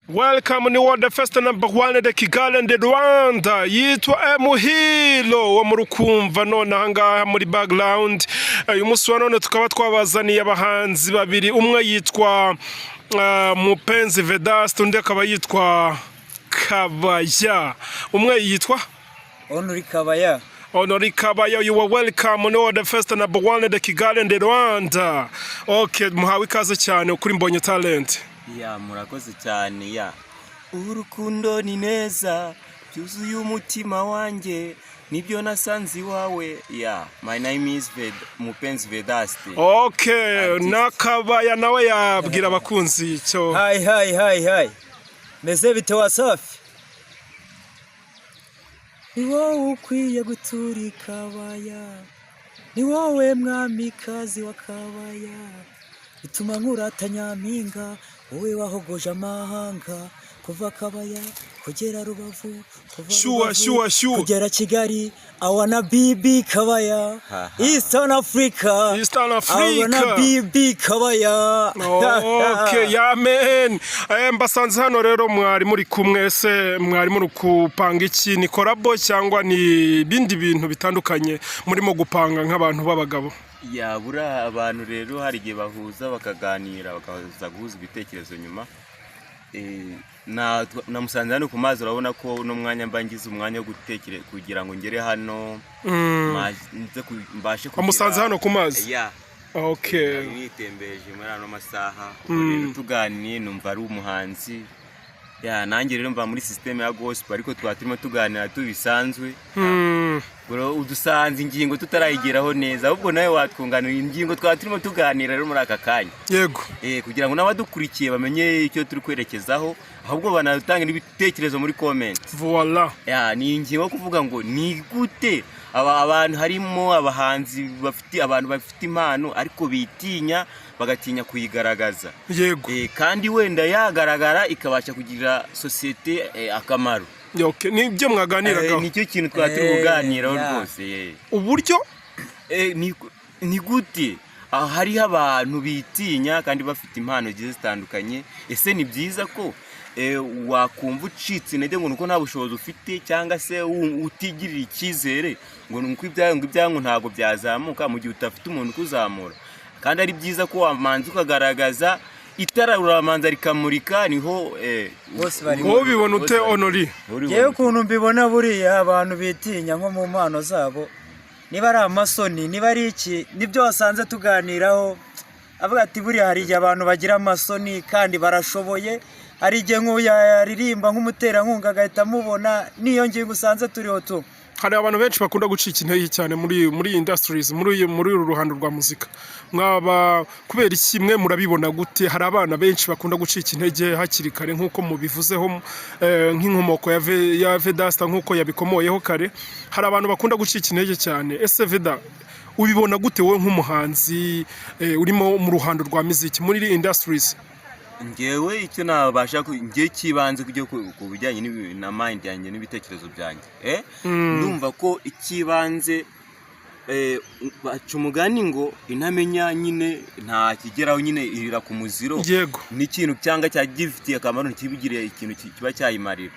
Welcome ni World First number one de Kigali and Rwanda yitwa Muhilo wo mu Rukumva none ahangaha muri background uyu munsi wa none tukaba twabazaniye abahanzi babiri umwe yitwa Mupenzi Vedaste undi akaba yitwa Kabaya umwe yitwa Honori Kabaya. Honori Kabaya, you are welcome no the first number one de Kigali and Rwanda. Okay, muhawe ikaze cyane kuri Mbonye Talent. Ya murakoze cyane ya. Urukundo ni neza byuzuye umutima wanjye nibyo nasanze wawe ya. My name is Mupenzi Vedaste. Okay, Nakabaya nawe yabwira abakunzi icyo. Hi. Meze bite wasafi? Ni wowe ukwiye gutura Kabaya, ni wowe mwamikazi wa Kabaya, bituma nkurata Nyampinga, wowe wahogoje amahanga, kuva Kabaya kugera Rubavu, Sure. kugera Kigali. I wanna be Kabaya, Eastern Africa, I wanna be Kabaya. Okay, yeah man. Mbasanze hano rero mwari muri kumwe se mwari muri kupanga iki ni collabo cyangwa ni bindi bintu bitandukanye murimo gupanga nk'abantu b'abagabo? Ya bura abantu rero hari gihe bahuza bakaganira bakaza guhuza ibitekerezo nyuma na musanze hano ku mazi urabona ko no mwanya mbangize umwanya wo gutekereza kugira ngo ngere hano nze mbashe kugira musanze hano ku mazi. Yeah. Okay. Nitembeje muri ano masaha rero tuganiye numva ari umuhanzi ya nanjye rero mba muri system ya gospel ariko twaturimo tuganira tubisanzwe. Bro udusanze ingingo tutarayigeraho neza ahubwo nawe watwunganira ingingo twaturimo tuganira rero muri aka kanya. Yego. Kugira ngo n'abadukurikiye bamenye icyo turi kwerekezaho ahubwo banatanga n'ibitekerezo muri comment. Voilà. Ya ni ingingo kuvuga ngo ni gute abantu harimo abahanzi abantu bafite impano ariko bitinya bagatinya kuyigaragaza. Yego. Kandi wenda yagaragara ikabasha kugira societe akamaro. Okay, nibyo mwaganiraga. Nicyo kintu twaturi kuganiraho rwose. Uburyo ni gute hari abantu bitinya kandi bafite impano zitandukanye. Ese ni byiza ko wakumva ucitse intege ngo nuko nta bushobozi ufite cyangwa se utigirira icyizere ngo nuko ibyango ntago byazamuka mu gihe utafite umuntu kuzamura. Kandi ari byiza ko wamanza ukagaragaza itara uramanza rikamurika niho bose bari ngo bibona ute Honori. Yewe kuntu mbibona buriya abantu bitinya nko mu mpano zabo niba ari amasoni niba ari iki nibyo wasanze tuganiraho avuga ati buriya hari abantu bagira amasoni kandi barashoboye ari igihe nk'uyaririmba nk'umuterankunga agahita mubona niyo ngingo usanze turiho tu. Hari abantu benshi bakunda gucika intege cyane muri industries muri uru ruhando rwa muzika. Mwaba kubera iki mwe murabibona gute? Hari abana benshi bakunda gucika intege hakiri kare nkuko mubivuzeho nk'inkomoko ya Vedaste nkuko yabikomoyeho kare. Hari abantu bakunda gucika intege cyane. Ese Veda ubibona gute wowe nk'umuhanzi urimo mu ruhando rwa muziki muri industries? Ngewe icyo nabasha ngiye kibanze kujya ku bijyanye na mind yanjye n'ibitekerezo byanjye ndumva ko ikibanze baca umugani ngo intamenya nyine nta kigeraho nyine irira ku muziro. Yego. N'ikintu cyanga cyagifitiye akamaro ntikibigire ikintu kiba cyayimarira.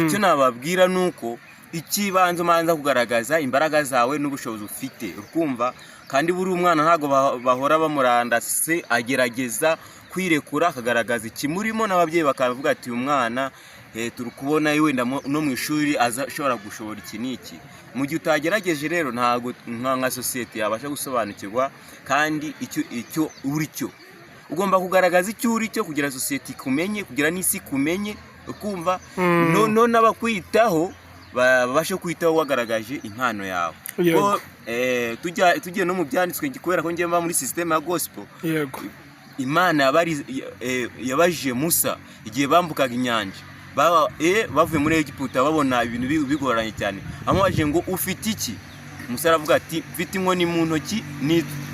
Icyo nababwira nuko ikibanze umanza kugaragaza imbaraga zawe n'ubushobozi ufite ukumva kandi buri umwana ntago bahora bamuranda se agerageza kwirekura akagaragaza ikimurimo n'ababyeyi bakavuga ati uyu mwana turi kubona wenda no mu ishuri ashobora gushobora iki n'iki. Mu gihe utagerageje rero ntago nka societe yabasha gusobanukirwa kandi icyo uri cyo ugomba kugaragaza icyo uri cyo kugira societe ikumenye kugira n'isi kumenye ukumva no nabakwitaho babashe kwitaho wagaragaje impano yawe. Ko tujye no mu byanditswe kubera ko ngiye mba muri system ya gospel. Yego. Imana yabajije Musa igihe bambukaga inyanja bavuye muri Egiputa babona ibintu bigoranye cyane amubajije ngo ufite iki? Musa aravuga ati mfite inkoni mu ntoki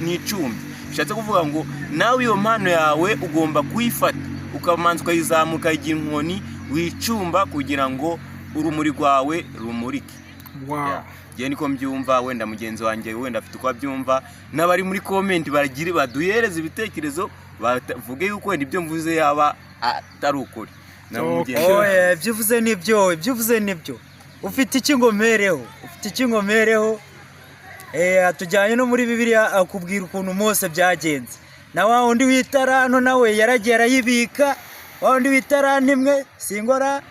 n'icumbi. Bishatse kuvuga ngo nawe iyo mpano yawe ugomba kuyifata ukamanza ukayizamuka igihe inkoni wicumba kugira ngo urumuri rwawe rumurike. Wow. Giye niko mbyumva wenda mugenzi wanjye wenda afite uko abyumva n'abari muri comment baduhereza ibitekerezo bavuge yuko wenda ibyo mvuze yaba atari ukuri. oya ibyo uvuze nibyo ufite iki ngo mpereho tujyanye no muri Bibiliya akubwira ukuntu Mose byagenze na wa wundi w'itarano nawe yaragiye arayibika wa wundi w'itarano imwe singora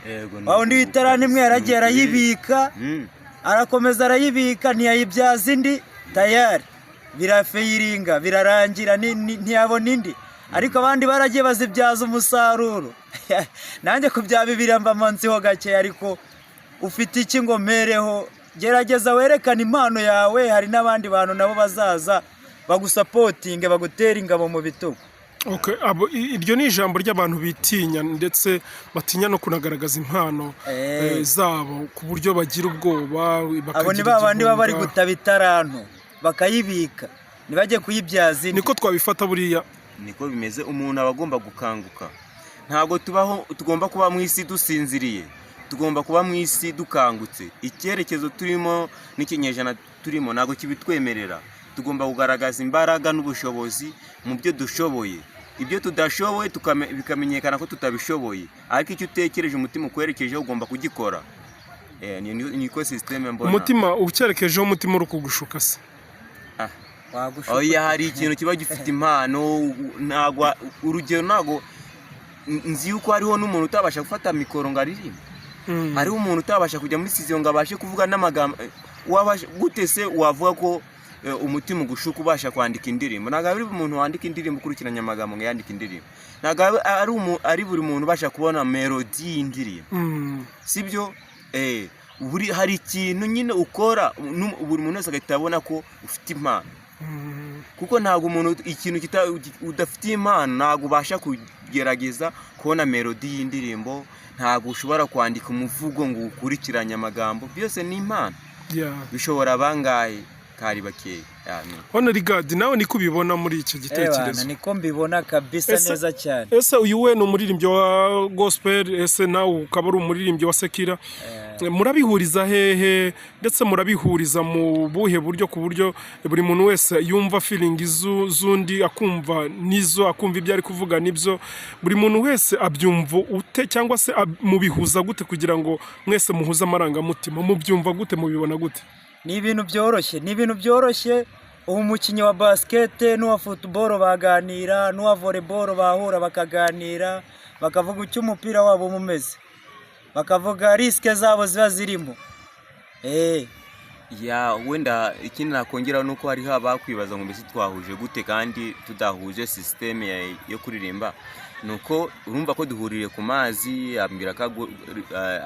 wa wundi w'itarano imwe yaragiye arayibika arakomeza arayibika ntiyayibyaza indi tayari birafeyiringa birarangira ntiyabona indi ariko abandi baragiye bazibyaza umusaruro nanjye ku bya Bibiliya mba manziho gake ariko ufite iki ngo mpereho gerageza werekane impano yawe hari n'abandi bantu nabo bazaza bagusapotinge bagutera ingabo mu bitugu. Okay, iryo ni ijambo ry'abantu bitinya ndetse batinya no kunagaragaza impano zabo ku buryo bagira ubwoba abo ni babandi baba bari gutaba itaranto bakayibika ntibajye kuyibyaza niko twabifata buriya niko bimeze umuntu aba agomba gukanguka ntabwo tugomba kuba mu isi dusinziriye tugomba kuba mu isi dukangutse icyerekezo turimo n'ikinyejana turimo ntabwo kibitwemerera tugomba kugaragaza imbaraga n'ubushobozi mu byo dushoboye ibyo tudashoboye bikamenyekana ko tutabishoboye ariko icyo utekereje umutima ukwerekejeho ugomba kugikora niko systeme mbona umutima ucyerekejeho umutima uri kugushuka se oya hari ikintu kiba gifite impano ntabwo urugero ntabwo nzi yuko hariho n'umuntu utabasha gufata mikoro ngo aririmbe hariho umuntu utabasha kujya muri studio ngo abashe kuvuga n'amagambo gute se wavuga ko umutima ugushuka ubasha kwandika indirimbo ntabwo ari umuntu wandika indirimbo ukurikiranya amagambo ngo yandike indirimbo ntabwo ari buri muntu ubasha kubona melody y'indirimbo sibyo hari ikintu nyine ukora buri muntu wese agahita abona ko ufite impano kuko ntabwo umuntu ikintu udafitiye impano ntabwo ubasha kugerageza kubona melody y'indirimbo ntabwo ushobora kwandika umuvugo ngo ukurikiranye amagambo byose ni impano bishobora bangahe kari bakeya hano rigadi nawe niko ubibona muri icyo gitekerezo niko mbibona kabisa neza cyane ese uyu we ni umuririmbyi wa gospel ese nawe ukaba ari umuririmbyi wa sekira murabihuriza hehe ndetse murabihuriza mu buhe buryo ku buryo buri muntu wese yumva feeling z'undi akumva nizo akumva ibyo ari kuvuga nibyo buri muntu wese abyumva ute cyangwa se mubihuza gute kugira ngo mwese muhuze amarangamutima mubyumva gute mubibona gute ni ibintu byoroshye ubu umukinnyi wa basket n'uwa football baganira n'uwa volleyball bahura bakaganira bakavuga icyo umupira wabo umeze bakavuga risike zabo ziba zirimo wenda ikindi nakongeraho nuko hari bakwibaza ngo mbese twahuje gute kandi tudahuje systeme yo kuririmba nuko urumva ko duhurire ku mazi ambira ko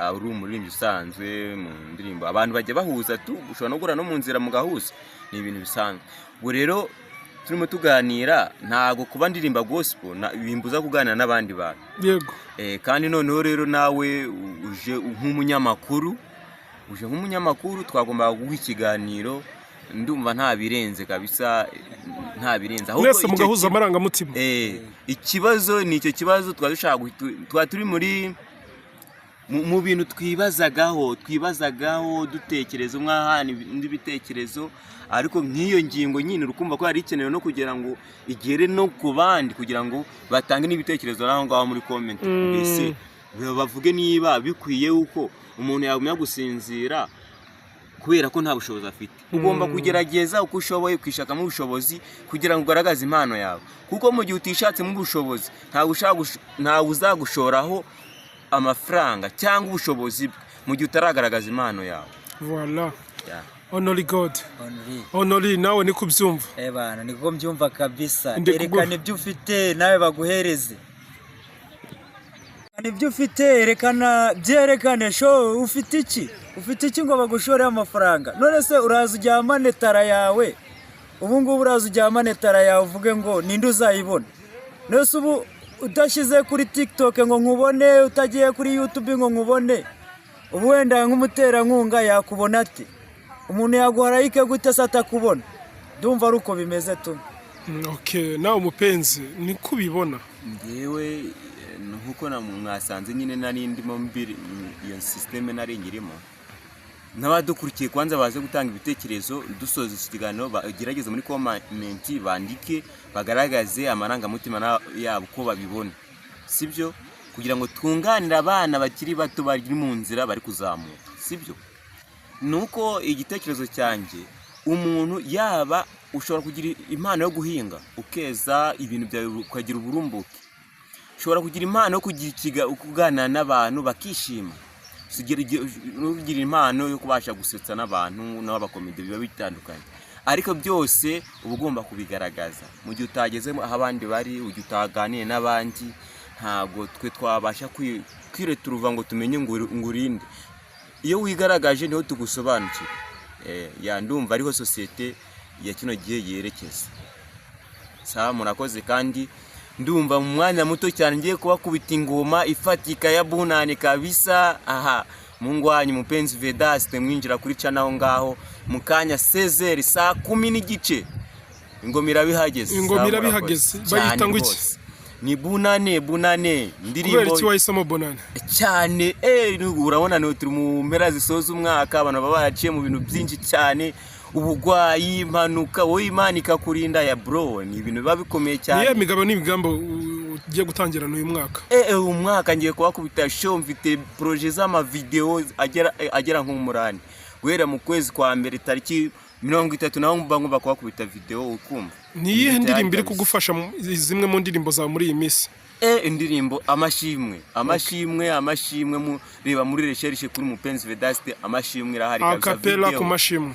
ari umuririmbyi usanzwe mu ndirimbo abantu bajya bahuza ushobora no guhura no mu nzira mugahuza ni ibintu bisanzwe ubwo rero turimo tuganira ntago kuba ndirimba gospel bimbuza kuganira n'abandi bantu yego kandi noneho rero nawe uje nk'umunyamakuru twagomba guha ikiganiro ndumva nta birenze kabisa nta birenze ahubwo mwese mugahuza amarangamutima ikibazo ni icyo kibazo twa turi mu bintu twibazagaho dutekereza umwahana n'ibitekerezo ariko nk'iyo ngingo nyine urukumva ko hari ikenewe no kugira ngo igere no ku bandi kugira ngo batange n'ibitekerezo naho ngaho muri comment mbese bavuge niba bikwiye uko umuntu yagumya gusinzira kubera ko nta bushobozi afite ugomba kugerageza uko ushoboye kwishakamo ubushobozi kugira ngo ugaragaze impano yawe kuko mu gihe utishatsemo ubushobozi ntawe uzagushoraho amafaranga cyangwa ubushobozi mu gihe utaragaragaza impano yawe voilà Honori God Honori nawe niko ubyumva bana niko mbyumva kabisa erekana ibyo ufite nawe baguhereze ibyo ufite byerekane show ufite iki ngo bagushoreho amafaranga none se uraza ujyamane tara yawe ubu ngubu uraza ujyamane tara yawe uvuge ngo ninde uzayibona nose ubu udashyize kuri TikTok ngo nkubone utagiye kuri YouTube ngo nkubone ubu wenda nk'umuterankunga yakubona ati umuntu yaguha like gute se atakubona ndumva ari uko bimeze tu okay nawe umupenzi niko ubibona ngewe nkuko mwasanze nyine nari ndimo mbiri iyo systeme nari ngirimo n'abadukurikiye kwanza baze gutanga ibitekerezo dusoza ikiganiro bagerageza muri comment bandike bagaragaze amarangamutima yabo ko babibona sibyo kugira ngo twunganire abana bakiri bato bari mu nzira bari kuzamuka, sibyo? Nuko igitekerezo cyanjye, umuntu yaba ushobora kugira impano yo guhinga ukeza ibintu byawe ukagira uburumbuke, ushobora kugira impano yo kuganira n'abantu bakishima, ugira impano yo kubasha gusetsa n'abantu n'abakomedi biba bitandukanye, ariko byose uba ugomba kubigaragaza. Mu gihe utageze aho abandi bari, ujya utaganiye n'abandi, ntabwo twe twabasha kwireturuva ngo tumenye ngo urinde. Iyo wigaragaje niho tugusobanukira. Ndumva ariho sosiyete ya kino gihe yerekeza. Sawa, murakoze, kandi ndumva mu mwanya muto cyane ngiye kubakubita ingoma ifatika ya bunani kabisa. Mungu wanyu mupenzi Vedaste, mwinjira kuri channel aho ngaho mu kanya 16 saa 10 n'igice. Ingoma irabihageze. Bayita ngo iki? Ni bunane ndirimbo. Kubera iki wahisemo bunane? Cyane urabona no turi mu mpera zisoza umwaka, abantu baba baraciye mu bintu byinshi cyane, ubugwayi, impanuka, wowe Imana ikakurinda ya bro, ni ibintu biba bikomeye cyane. Niye migabo n'ibigambo ugiye gutangira n'uyu mwaka? Umwaka ngiye kubakubita show, mfite projet z'ama video agera nk'umurani. Guhera mu kwezi kwa mbere tariki 30 naho ngomba kubakubita video ukumva. Niye ndirimbo iri kugufasha zimwe mu ndirimbo za muri iyi minsi? Indirimbo amashimwe reba muri recherche kuri mupenzi Vedaste, amashimwe irahari kabisa. Akapela ku mashimwe.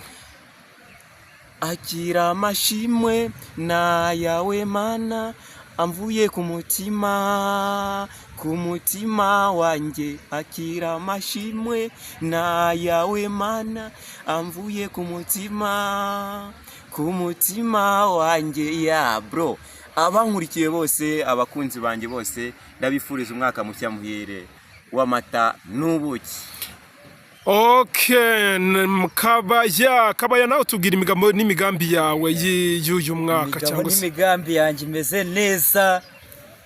Akira amashimwe na yawe Mana, amvuye ku mutima wanjye. Akira amashimwe na yawe Mana, amvuye ku mutima wanjye. Ya bro, abankurikiye bose, abakunzi banjye bose, ndabifuriza umwaka mushya muhire w'amata n'ubuki. Okay, Kabaya nawe tubwira imigambo n'imigambi yawe y'uyu mwaka cyangwa se? Imigambi yanjye imeze neza.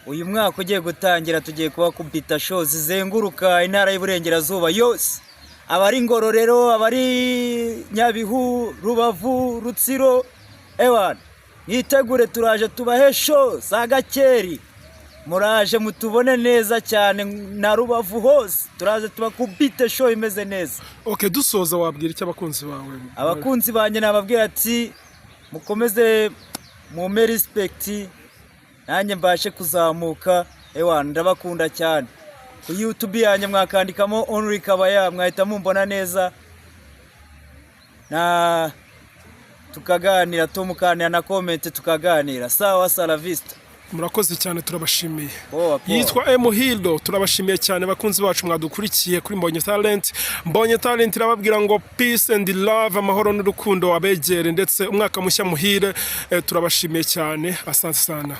Uyu mwaka ugiye gutangira, tugiye kubakubita shows zizenguruka intara y'Iburengerazuba yose. Abari Ngororero, abari Nyabihu, Rubavu, Rutsiro, nitegure turaje tubahe show za Gakeri. Muraje mutubone neza cyane na Rubavu hose, turaje tubakubite show imeze neza. Okay, dusoza wabwira icyo abakunzi bawe? Abakunzi banjye nababwira ati mukomeze mu respect, nanjye mbashe kuzamuka. Ndabakunda cyane. Ku YouTube yanjye mwakandikamo Only Kabaya, mwahita mumbona neza, na tukaganira, tumukanira na comment tukaganira. Sawa, salavista. Murakoze cyane, turabashimiye. Yitwa Muhildo, turabashimiye cyane bakunzi bacu mwadukurikiye kuri Mbonye Talent. Mbonye Talent irababwira ngo peace and love, amahoro n'urukundo abegere, ndetse umwaka mushya muhire. Turabashimiye cyane, asante sana.